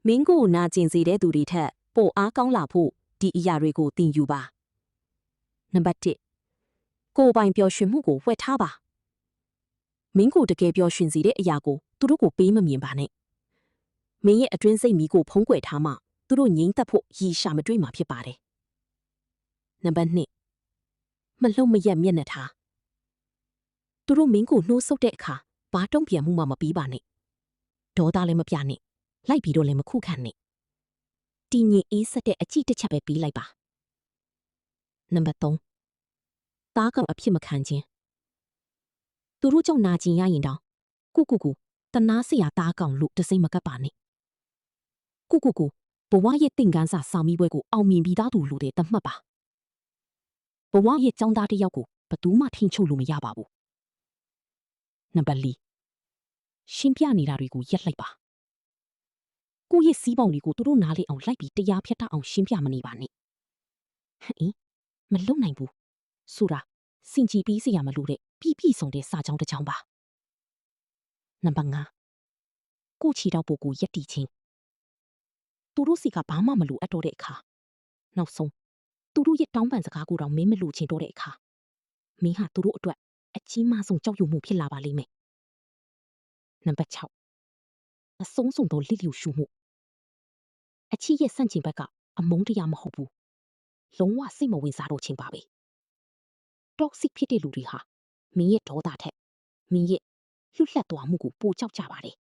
မင်းကိုနာကျင်စေတဲ့သူတွေထက်ပိုအားကောင်းလာဖို့ဒီအရာတွေကိုသင်ယူပါနံပါတ်1ကိုယ်ပိုင်ပျော်ရွှင်မှုကိုဝှက်ထားပါမင်းကိုတကယ်ပျော်ရွှင်စေတဲ့အရာကိုသူတို့ကိုပေးမမြင်ပါနဲ့မင်းရဲ့အတွင်းစိတ်မီးကိုဖုံးကွယ်ထားမှသူတို့ငြိမ်းသက်ဖို့ရည်ရှာမတွေ့မှာဖြစ်ပါတယ်နံပါတ်2မလှုပ်မရက်မျက်နှာထားသူတို့မင်းကိုနှိုးဆုပ်တဲ့အခါဘာတုံ့ပြန်မှုမှမပြီးပါနဲ့ဒေါသလည်းမပြနဲ့လိုက်ပြီးတော့လည်းမခုခံနဲ့တည်ငြိမ်အေးဆက်တဲ့အကြည့်တစ်ချက်ပဲပြီးလိုက်ပါနံပါတ်3တားကောင်အဖြစ်မခံခြင်းသူတို့ကြောင့်နာကျင်ရရင်တောင်ကိုတနာစရာတားကောင်လို့တစိမ့်မကပ်ပါနဲ့ကိုဘဝရဲ့သင်ခန်းစာစာမိပွဲကိုအောင်မြင်ပြီးသားသူလို့တဲ့သတ်မှတ်ပါဘဝရဲ့ចောင်းသားတစ်ယောက်ကိုဘယ်သူမှထိန်ချုပ်လို့မရပါဘူးနံပါတ်4ရှင်းပြနေတာတွေကိုရက်လိုက်ပါကိုရဲ့စီးပေါင်တွေကိုသူတို့နားလေအောင်လိုက်ပြီးတရားဖြတ်တတ်အောင်ရှင်းပြမနေပါနဲ့ဟင်မလုံနိုင်ဘူးဆိုတာစင်ကြည်ပြီးစရာမလိုတဲ့ပြီးဆုံးတဲ့စာကြောင်းတစ်ကြောင်းပါနံပါတ်5ကိုချီတော့ပို့ကိုရက်တီချင်းသူတို့စီကဘာမှမလိုအပ်တော့တဲ့အခါနောက်ဆုံးသူတို့ရဲ့တောင်းပန်စကားကိုတော့မင်းမလိုချင်တော့တဲ့အခါမင်းဟာသူတို့အတွက်အကြီးမားဆုံးကြောက်ရွံ့မှုဖြစ်လာပါလိမ့်မယ်နံပါတ်6အဆုံးစွန်သောလစ်လျူရှုမှုအချစ်ရဲ့ဆန့်ကျင်ဘက်ကအမုန်းတရားမဟုတ်ဘူးလုံးဝစိတ်မဝင်စားတော့ခြင်းပါပဲ toxic ဖြစ်တဲ့လူတွေဟာမင်းရဲ့ဒေါသထက်မင်းရဲ့လွတ်လပ်သွားမှုကိုပိုကြောက်ကြပါတယ်